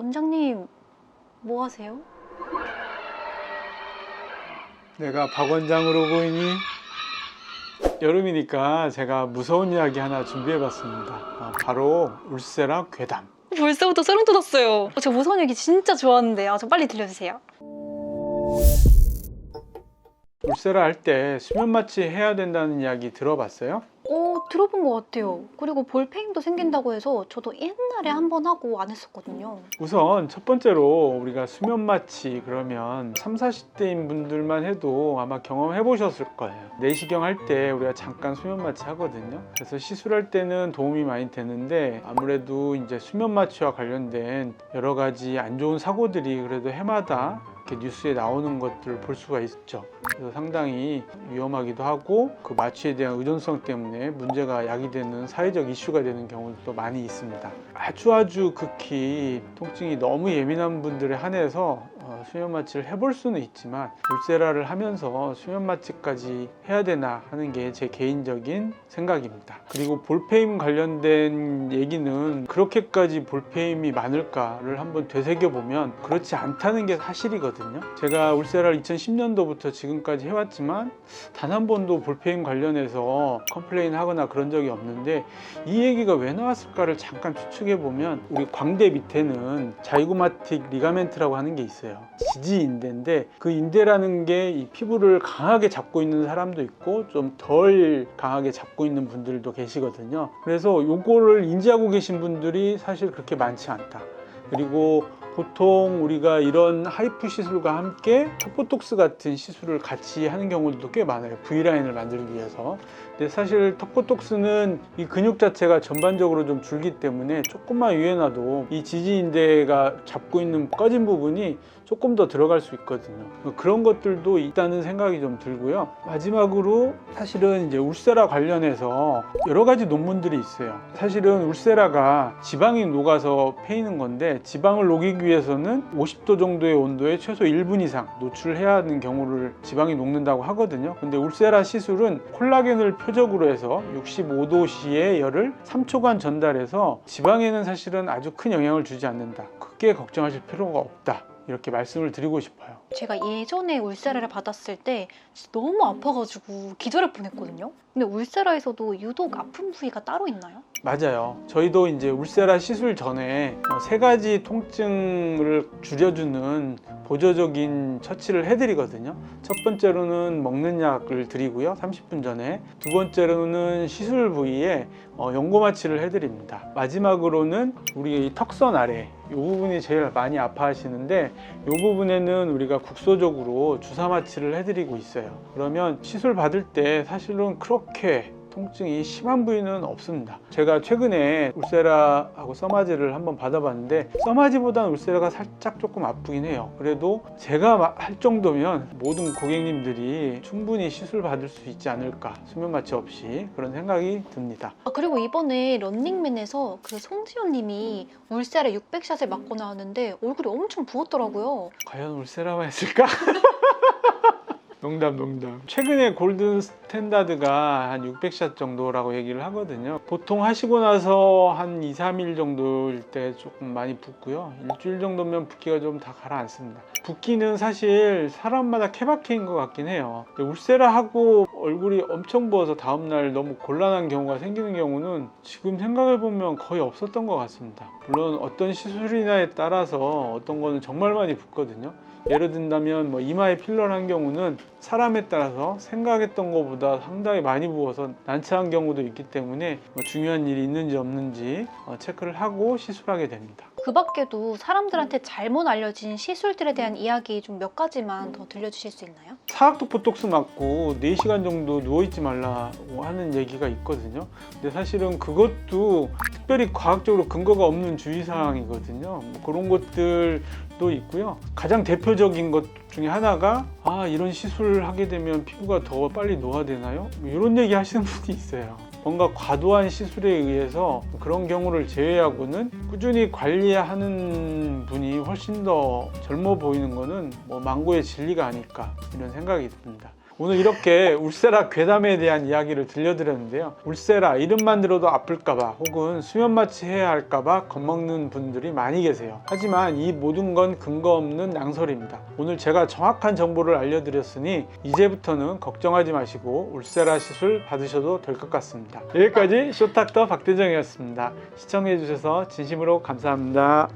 원장님, 뭐 하세요? 내가 박 원장으로 보이니? 여름이니까 제가 무서운 이야기 하나 준비해봤습니다. 바로 울세라 괴담. 벌써부터 소름 돋았어요. 저 무서운 얘기 진짜 좋아하는데, 저 빨리 들려주세요. 울세라 할 때 수면 마취 해야 된다는 이야기 들어봤어요? 들어본 것 같아요. 그리고 볼페인도 생긴다고 해서 저도 옛날에 한 번 하고 안 했었거든요. 우선 첫 번째로 우리가 수면 마취 그러면 30, 40대인 분들만 해도 아마 경험해 보셨을 거예요. 내시경 할 때 우리가 잠깐 수면 마취 하거든요. 그래서 시술할 때는 도움이 많이 되는데 아무래도 이제 수면 마취와 관련된 여러 가지 안 좋은 사고들이 그래도 해마다 이렇게 뉴스에 나오는 것들을 볼 수가 있죠. 그래서 상당히 위험하기도 하고 그 마취에 대한 의존성 때문에 문제가 야기되는 사회적 이슈가 되는 경우도 많이 있습니다. 아주 극히 통증이 너무 예민한 분들에 한해서 수면 마취를 해볼 수는 있지만 울세라를 하면서 수면 마취까지 해야 되나 하는 게 제 개인적인 생각입니다. 그리고 볼페임 관련된 얘기는 그렇게까지 볼페임이 많을까를 한번 되새겨보면 그렇지 않다는 게 사실이거든요. 제가 울세라를 2010년도부터 지금까지 해왔지만 단 한 번도 볼페임 관련해서 컴플레인 하거나 그런 적이 없는데 이 얘기가 왜 나왔을까를 잠깐 추측해보면 우리 광대 밑에는 자이고마틱 리가멘트라고 하는 게 있어요. 지지인대인데 그 인대라는 게 이 피부를 강하게 잡고 있는 사람도 있고 좀 덜 강하게 잡고 있는 분들도 계시거든요. 그래서 요거를 인지하고 계신 분들이 사실 그렇게 많지 않다. 그리고 보통 우리가 이런 하이프 시술과 함께 턱보톡스 같은 시술을 같이 하는 경우도 꽤 많아요. V라인을 만들기 위해서. 근데 사실 턱보톡스는 이 근육 자체가 전반적으로 좀 줄기 때문에 조금만 유연해도 이 지지인대가 잡고 있는 꺼진 부분이 조금 더 들어갈 수 있거든요. 그런 것들도 있다는 생각이 좀 들고요. 마지막으로 사실은 이제 울세라 관련해서 여러 가지 논문들이 있어요. 사실은 울세라가 지방이 녹아서 패이는 건데 지방을 녹이기 위해서는 50도 정도의 온도에 최소 1분 이상 노출해야 하는 경우를 지방이 녹는다고 하거든요. 근데 울세라 시술은 콜라겐을 표적으로 해서 65도씨의 열을 3초간 전달해서 지방에는 사실은 아주 큰 영향을 주지 않는다. 크게 걱정하실 필요가 없다. 이렇게 말씀을 드리고 싶어요. 제가 예전에 울세라를 받았을 때 진짜 너무 아파가지고 기절할 뻔했거든요. 근데 울세라에서도 유독 아픈 부위가 따로 있나요? 맞아요. 저희도 이제 울세라 시술 전에 3가지 통증을 줄여주는 보조적인 처치를 해드리거든요. 첫 번째로는 먹는 약을 드리고요. 30분 전에. 두 번째로는 시술 부위에 연고 마취를 해드립니다. 마지막으로는 우리 이 턱선 아래 이 부분이 제일 많이 아파하시는데 이 부분에는 우리가 국소적으로 주사 마취를 해드리고 있어요. 그러면 시술 받을 때 사실은 그렇게 통증이 심한 부위는 없습니다. 제가 최근에 울세라하고 써마지를 한번 받아봤는데 써마지보다는 울세라가 살짝 조금 아프긴 해요. 그래도 제가 할 정도면 모든 고객님들이 충분히 시술 받을 수 있지 않을까, 수면 마취 없이, 그런 생각이 듭니다. 그리고 이번에 런닝맨에서 그 송지효 님이 울세라 600샷을 맞고 나왔는데 얼굴이 엄청 부었더라고요. 과연 울세라가 했을까? 농담. 최근에 골든 스탠다드가 한 600샷 정도라고 얘기를 하거든요. 보통 하시고 나서 한 2, 3일 정도일 때 조금 많이 붓고요. 일주일 정도면 붓기가 좀 다 가라앉습니다. 붓기는 사실 사람마다 케바케인 것 같긴 해요. 울세라하고 얼굴이 엄청 부어서 다음날 너무 곤란한 경우가 생기는 경우는 지금 생각해보면 거의 없었던 것 같습니다. 물론 어떤 시술이냐에 따라서 어떤 거는 정말 많이 붓거든요. 예를 든다면 이마에 필러를 한 경우는 사람에 따라서 생각했던 것보다 상당히 많이 부어서 난처한 경우도 있기 때문에 중요한 일이 있는지 없는지 체크를 하고 시술하게 됩니다. 그 밖에도 사람들한테 잘못 알려진 시술들에 대한 이야기 좀 몇 가지만 더 들려주실 수 있나요? 사각턱 보톡스 맞고 4시간 정도 누워있지 말라고 하는 얘기가 있거든요. 근데 사실은 그것도 특별히 과학적으로 근거가 없는 주의사항이거든요. 그런 것들도 있고요. 가장 대표적인 것 중에 하나가 이런 시술을 하게 되면 피부가 더 빨리 노화되나요? 이런 얘기 하시는 분이 있어요. 뭔가 과도한 시술에 의해서 그런 경우를 제외하고는 꾸준히 관리하는 분이 훨씬 더 젊어 보이는 거는 망고의 진리가 아닐까, 이런 생각이 듭니다. 오늘 이렇게 울세라 괴담에 대한 이야기를 들려드렸는데요. 울세라 이름만 들어도 아플까봐 혹은 수면 마취 해야 할까봐 겁먹는 분들이 많이 계세요. 하지만 이 모든 건 근거 없는 낭설입니다. 오늘 제가 정확한 정보를 알려드렸으니 이제부터는 걱정하지 마시고 울세라 시술 받으셔도 될 것 같습니다. 여기까지 쇼닥터 박대정이었습니다. 시청해주셔서 진심으로 감사합니다.